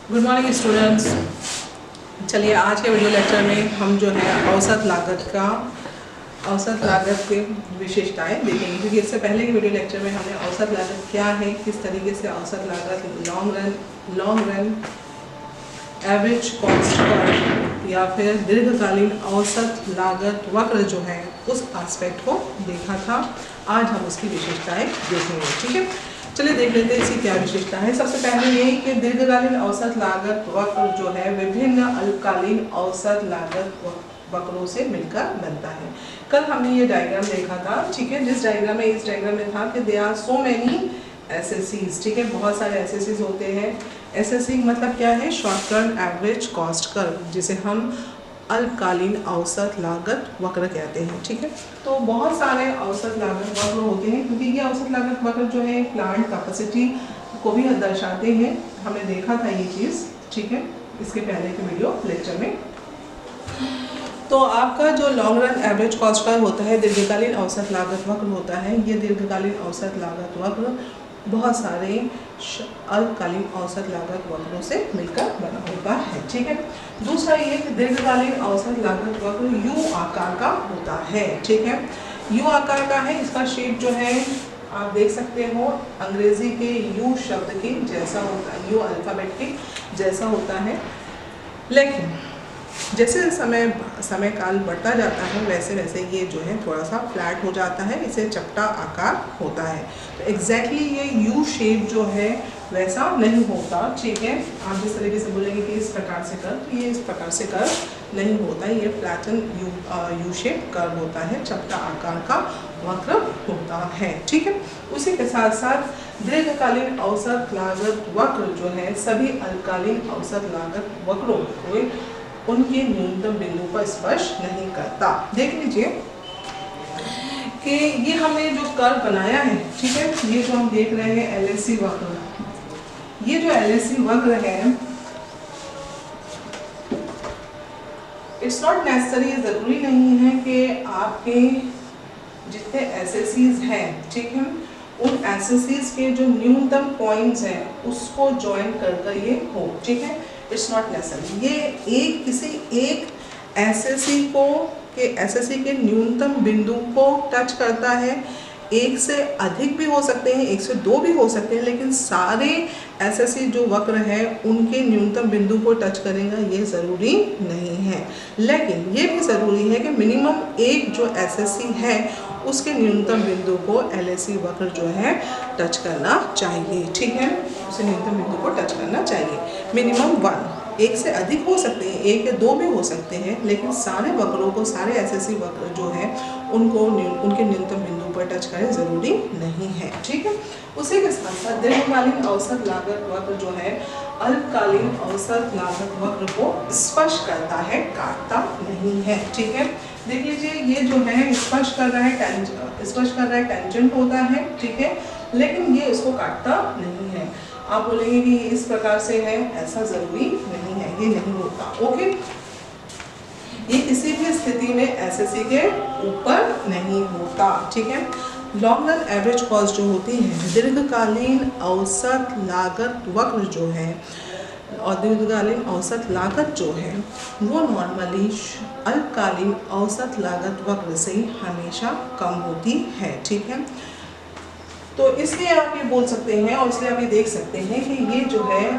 Good morning students. चलिए आज के वीडियो लेक्चर में हम जो है औसत लागत की विशेषताएं देखेंगे, क्योंकि इससे पहले के वीडियो लेक्चर में हमने औसत लागत क्या है, किस तरीके से औसत लागत long run average cost curve या फिर दीर्घकालीन औसत लागत वक्र जो है उस एस्पेक्ट को देखा था। आज हम उसकी विशेषताएं देखेंगे। ठीक है, चलिए देख लेते हैं इसकी क्या विशेषता है। सबसे पहले यही कि दीर्घकालीन औसत लागत वक्र जो है विभिन्न अल्पकालीन औसत लागत वक्रों से मिलकर बनता है। कल हमने ये डायग्राम देखा था, ठीक है, इस डायग्राम में था कि देयर आर सो मेनी एसएससीज। ठीक है, बहुत सारे एसएससीज होते हैं। एसएससी मतलब क्या है? Short term average cost curve, जिसे हम अल्पकालीन औसत लागत वक्र कहते हैं। ठीक है, तो बहुत सारे औसत लागत वक्र होते हैं, क्योंकि ये औसत लागत वक्र जो है प्लांट कैपेसिटी को भी दर्शाते हैं। हमने देखा था ये चीज़, ठीक है, इसके पहले के वीडियो लेक्चर में। तो आपका जो long run average cost curve होता है, दीर्घकालीन औसत लागत वक्र होता है, ये दीर्घकालीन औसत लागत वक्र बहुत सारे अल्पकालीन औसत लागत वक्रों से मिलकर बना होता है। ठीक है, दूसरा ये कि दीर्घकालीन औसत लागत वक्र यू आकार का होता है। ठीक है, यू आकार का है, इसका शेप जो है आप देख सकते हो अंग्रेजी के यू शब्द के जैसा होता है, यू अल्फ़ाबेट के जैसा होता है, लेकिन जैसे समय काल बढ़ता जाता है वैसे वैसे ये जो है थोड़ा सा फ्लैट हो जाता है, इसे चपटा आकार होता है। तो एग्जैक्टली ये यू शेप जो है वैसा नहीं होता। ठीक है, आप जिस तरीके से बोलेंगे कि इस प्रकार से कर, तो ये इस प्रकार से कर नहीं होता, ये फ्लैटन यू शेप कर्व होता है, चपटा आकार का वक्र होता है। ठीक है, उसी के साथ साथ दीर्घकालीन औसत लागत वक्र जो है सभी अल्पकालीन औसत लागत वक्रों को उनके न्यूनतम बिंदु पर स्पर्श नहीं करता। देख लीजिए कि ये हमने जो कर्व बनाया है, ठीक है, ये जो हम देख रहे हैं एलएससी वक्र, ये जो एलएससी वक्र है, इट्स नॉट नेसेसरी, जरूरी नहीं है कि आपके जितने एसएससीज हैं, ठीक है, उन एसएससीज के जो न्यूनतम पॉइंट्स हैं उसको ज्वाइन कर ये हो। ठीक है, इट्स नॉट नेसेसरी। ये किसी एक एसएससी के न्यूनतम बिंदु को टच करता है। एक से अधिक भी हो सकते हैं, एक से दो भी हो सकते हैं, लेकिन सारे एसएससी जो वक्र है उनके न्यूनतम बिंदु को टच करेगा ये ज़रूरी नहीं है। लेकिन ये भी ज़रूरी है कि मिनिमम एक जो एसएससी है उसके न्यूनतम बिंदु को एलएससी वक्र जो है टच करना चाहिए। ठीक है, उसे न्यूनतम बिंदु को टच करना चाहिए। मिनिमम 1, एक से अधिक हो सकते हैं, एक या दो भी हो सकते हैं, लेकिन सारे वक्रों को, सारे एसएससी वक्र जो है उनको उनके न्यूनतम बिंदु पर टच करें ज़रूरी नहीं है। ठीक है, उसी के साथ साथ दीर्घकालीन औसत लागत वक्र जो है अल्पकालीन औसत लागत वक्र को स्पर्श करता है, काटता नहीं है। ठीक है, देख लीजिए ये जो है स्पर्श कर रहा है, टेंजेंट होता है, ठीक है, लेकिन ये उसको काटता नहीं है। आप बोलेंगे कि इस प्रकार से है, ऐसा जरूरी नहीं है, ये नहीं होता। ओके, ये किसी भी स्थिति में एसएससी के ऊपर नहीं होता। ठीक है, लॉन्ग रन एवरेज कॉस्ट जो होती है, दीर्घकालीन औसत लागत वक्र जो है और दीर्घकालीन औसत लागत जो है वो नॉर्मली अल्पकालीन औसत लागत वक्र से हमेशा कम होती है। ठीक है, तो इसलिए आप ये बोल सकते हैं और इसलिए आप ये देख सकते हैं कि ये जो है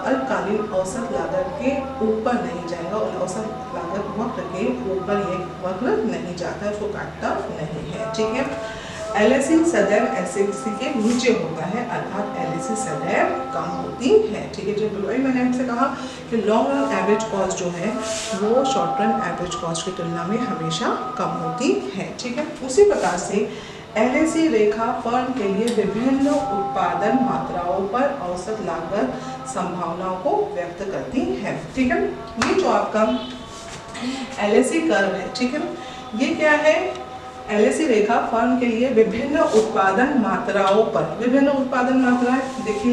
अल्पकालीन औसत लागत के ऊपर नहीं जाएगा और औसत लागत वक्र के ऊपर ये वक्र नहीं जाता, उसको काटता नहीं है। ठीक है, एलएससी सदैव एसएससी के नीचे होता है, अर्थात एलएससी सदैव कम होती है। ठीक है, जो वही मैंने आपसे कहा कि लॉन्ग रन एवरेज कॉस्ट जो है वो शॉर्ट रन एवरेज कॉस्ट की तुलना में हमेशा कम होती है। ठीक है, उसी प्रकार से एलएससी रेखा फर्म के लिए विभिन्न उत्पादन मात्राओं पर औसत लागत संभावनाओं को व्यक्त करती है। ठीक है, ये जो आपका एलएससी कर्व है, ठीक है, ये क्या है? एलएससी रेखा फर्म के लिए विभिन्न उत्पादन मात्राओं पर, विभिन्न उत्पादन मात्राएं देख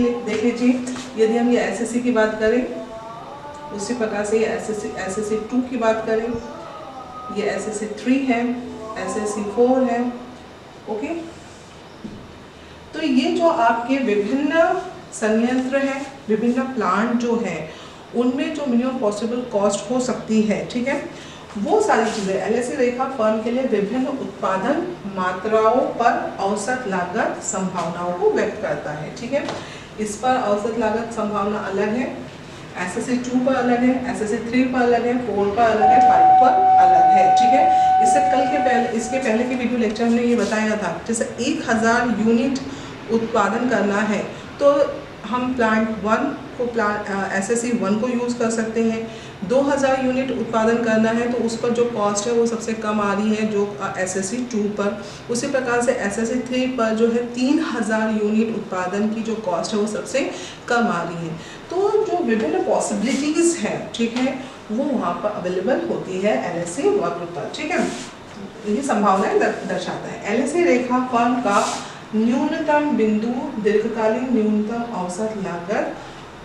लीजिए। यदि हम ये एसएससी की बात करें, उसी प्रकार से ये एसएससी 2 की बात करें, ये एसएससी 3 है, एसएससी 4 है। ओके, तो ये जो आपके विभिन्न संयंत्र है, विभिन्न प्लांट जो है उनमें जो मिनिमम पॉसिबल कॉस्ट हो सकती है, ठीक है, वो सारी चीज़ें एलएसी रेखा फर्म के लिए विभिन्न उत्पादन मात्राओं पर औसत लागत संभावनाओं को व्यक्त करता है, ठीक है। इस पर औसत लागत संभावना अलग है, एसएससी 2 पर अलग है, एसएससी 3 पर अलग है, 4 पर अलग है, 5 पर अलग है, ठीक है। इसके पहले के वीडियो लेक्चर में ये बताया था, जैसे 1000 यूनिट उत्पादन करना है तो हम प्लांट 1 को एसएससी 1 को यूज़ कर सकते हैं। 2000 यूनिट उत्पादन करना है तो उस पर जो कॉस्ट है वो सबसे कम आ रही है जो एसएससी 2 पर। उसी प्रकार से एसएससी 3 पर जो है 3000 यूनिट उत्पादन की जो कॉस्ट है वो सबसे कम आ रही है। तो जो विभिन्न पॉसिबिलिटीज़ हैं, ठीक है, वो वहाँ पर अवेलेबल होती है एलएसी वक्र पर, ठीक है। ये संभावनाएं दर्शाता है। एलएसी रेखा फर्म का न्यूनतम बिंदु, दीर्घकालीन न्यूनतम औसत लागत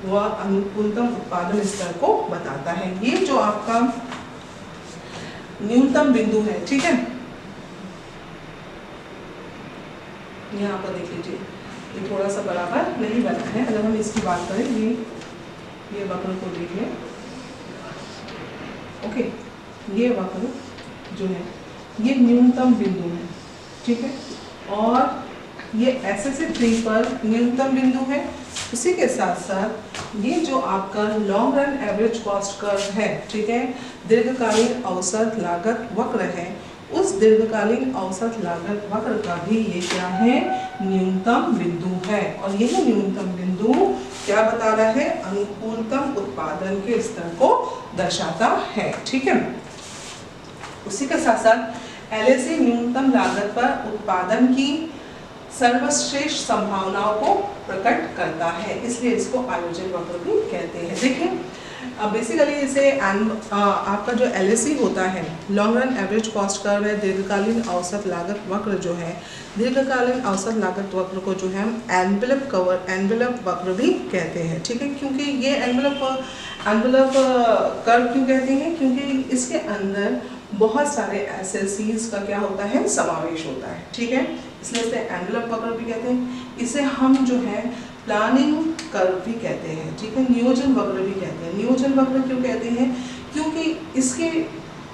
व अनुकूलतम उत्पादन स्तर को बताता है। ये जो आपका न्यूनतम बिंदु है, ठीक है, यहाँ पर देख लीजिए, ये थोड़ा सा बराबर नहीं बना है। अगर हम इसकी बात करें, ये वक्र को देखिए, ओके, ये वक्र जो है ये न्यूनतम बिंदु है, ठीक है, और ये एसएससी 3 पर न्यूनतम बिंदु है। उसी के साथ साथ ये जो आपका long run average cost curve है, ठीक है, दीर्घकालीन औसत लागत वक्र है, उस दीर्घकालीन औसत लागत वक्र का भी ये क्या है, न्यूनतम बिंदु है। और यही न्यूनतम बिंदु क्या बता रहा है, अनुकूलतम उत्पादन के स्तर को दर्शाता है, ठीक है। उसी के साथ साथ एलएसी न्यूनतम लागत पर उत्पादन की सर्वश्रेष्ठ संभावनाओं को प्रकट करता है, इसलिए इसको आयोजन वक्र भी कहते हैं। देखिए बेसिकली इसे आपका जो एलएसी होता है, long run average cost curve है, दीर्घकालीन औसत लागत वक्र जो है, दीर्घकालीन औसत लागत वक्र को जो है हम एनवेलप वक्र भी कहते हैं, ठीक है। क्योंकि ये एनवेलप कर्व क्यों कहते हैं, क्योंकि इसके अंदर बहुत सारे एसएससीज का क्या होता है, समावेश होता है, ठीक है, इसलिए इसे एनवेलप वक्र भी कहते हैं। इसे हम जो है प्लानिंग कर्व भी कहते हैं, ठीक है, नियोजन वक्र भी कहते हैं। नियोजन वक्र क्यों कहते हैं, क्योंकि इसके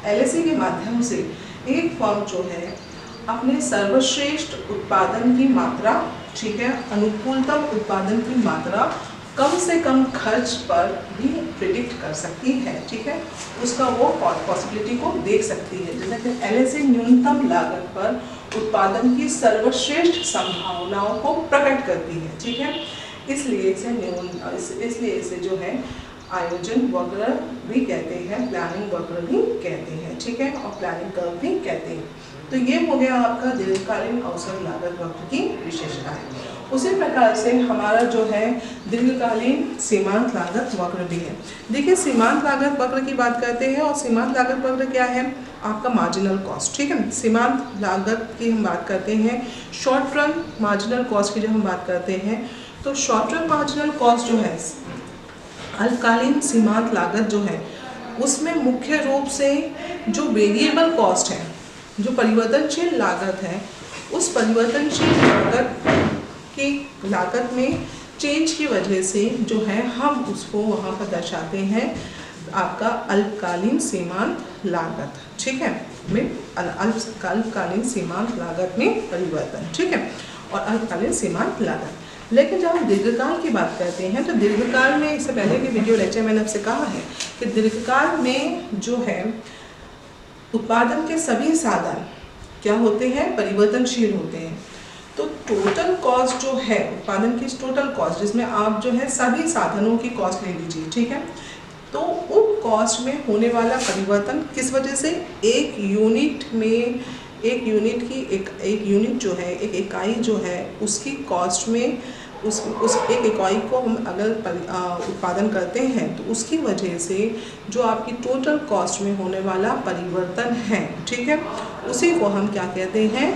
एलएसी के माध्यम से एक फर्म जो है अपने सर्वश्रेष्ठ उत्पादन की मात्रा, ठीक है, अनुकूलतम उत्पादन की मात्रा कम से कम खर्च पर भी प्रिडिक्ट कर सकती है, ठीक है, उसका वो पॉसिबिलिटी को देख सकती है। जैसे कि एलएसी न्यूनतम लागत पर उत्पादन की सर्वश्रेष्ठ संभावनाओं को प्रकट करती है, ठीक है, इसलिए इसे जो है आयोजन वक्र भी कहते हैं, प्लानिंग वक्र भी कहते हैं, ठीक है, और प्लानिंग कर्व भी कहते हैं। तो ये हो गया आपका दीर्घकालीन औसत लागत वक्र की विशेषता है। उसी प्रकार से हमारा जो है दीर्घकालीन सीमांत लागत वक्र भी है। देखिए सीमांत लागत वक्र की बात करते हैं, और सीमांत लागत वक्र क्या है, आपका मार्जिनल कॉस्ट, ठीक है। सीमांत लागत की हम बात करते हैं, शॉर्ट रन मार्जिनल कॉस्ट की जब हम बात करते हैं, तो शॉर्ट रन मार्जिनल कॉस्ट जो है, अल्पकालीन सीमांत लागत जो है, उसमें मुख्य रूप से जो वेरिएबल कॉस्ट है, जो परिवर्तनशील लागत है, उस परिवर्तनशील लागत में चेंज की वजह से जो है हम उसको वहाँ पर दर्शाते हैं आपका अल्पकालीन सीमांत लागत, ठीक है, में अल्पकालीन सीमांत लागत में परिवर्तन, ठीक है, और अल्पकालीन सीमांत लागत। लेकिन जब हम दीर्घकाल की बात करते हैं, तो दीर्घकाल में, इससे पहले के वीडियो लेक्चर मैंने आपसे कहा है कि दीर्घकाल में जो है उत्पादन के सभी साधन क्या होते हैं, परिवर्तनशील होते हैं। तो टोटल कॉस्ट जो है, उत्पादन की टोटल कॉस्ट, जिसमें आप जो है सभी साधनों की कॉस्ट ले लीजिए, ठीक है, तो उन कॉस्ट में होने वाला परिवर्तन किस वजह से, एक यूनिट जो है, एक इकाई जो है, उसकी कॉस्ट में उस एक इकाई को हम अगर उत्पादन करते हैं तो उसकी वजह से जो आपकी टोटल कॉस्ट में होने वाला परिवर्तन है, ठीक है, उसी को हम क्या कहते हैं,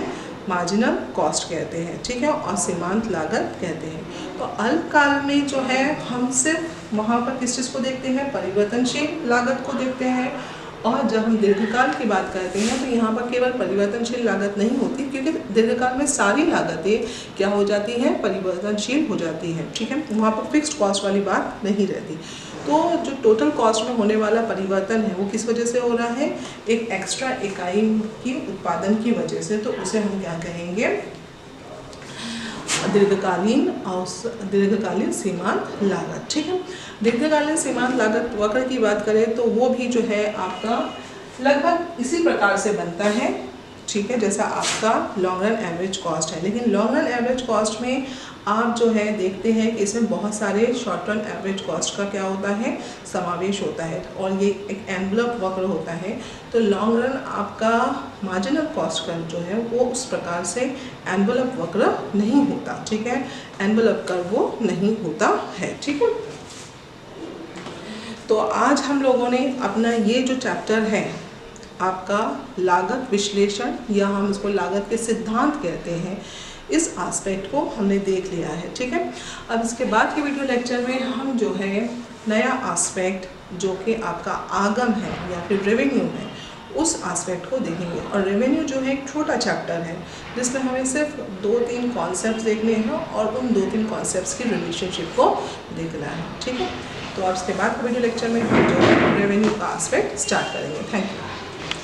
मार्जिनल कॉस्ट कहते हैं, ठीक है, और सीमांत लागत कहते हैं। तो अल्पकाल में जो है हम सिर्फ वहाँ पर किस चीज़ को देखते हैं, परिवर्तनशील लागत को देखते हैं, और जब हम दीर्घकाल की बात करते हैं तो यहाँ पर केवल परिवर्तनशील लागत नहीं होती, क्योंकि दीर्घकाल में सारी लागतें क्या हो जाती हैं, परिवर्तनशील हो जाती हैं। ठीक है, वहाँ पर फिक्स्ड कॉस्ट वाली बात नहीं रहती। तो जो टोटल कॉस्ट में होने वाला परिवर्तन है वो किस वजह से हो रहा है, एक एक्स्ट्रा इकाई की उत्पादन की वजह से, तो उसे हम क्या कहेंगे, दीर्घकालीन सीमांत लागत। ठीक है, दीर्घकालीन सीमांत लागत वक्र की बात करें तो वो भी जो है आपका लगभग इसी प्रकार से बनता है। ठीक है, जैसा आपका लॉन्ग रन एवरेज कॉस्ट है, लेकिन लॉन्ग रन एवरेज कॉस्ट में आप जो है देखते हैं कि इसमें बहुत सारे शॉर्ट रन एवरेज कॉस्ट का क्या होता है, समावेश होता है, और ये एक एनवलप वक्र होता है। तो लॉन्ग रन आपका मार्जिनल कॉस्ट कर्व जो है वो उस प्रकार से एनवलप वक्र नहीं होता। ठीक है, एनवलप कर्व वो नहीं होता है। ठीक है, तो आज हम लोगों ने अपना ये जो चैप्टर है आपका लागत विश्लेषण, या हम इसको लागत के सिद्धांत कहते हैं, इस एस्पेक्ट को हमने देख लिया है। ठीक है, अब इसके बाद के वीडियो लेक्चर में हम जो है नया एस्पेक्ट जो कि आपका आगम है या फिर रेवेन्यू है, उस एस्पेक्ट को देखेंगे। और रेवेन्यू जो है एक छोटा चैप्टर है जिसमें हमें सिर्फ 2-3 कॉन्सेप्ट्स देखने हैं और उन 2-3 कॉन्सेप्ट्स की रिलेशनशिप को देखना है। ठीक है, तो अब इसके बाद के वीडियो लेक्चर में हम जो है रेवेन्यू का एस्पेक्ट स्टार्ट करेंगे। Thank you.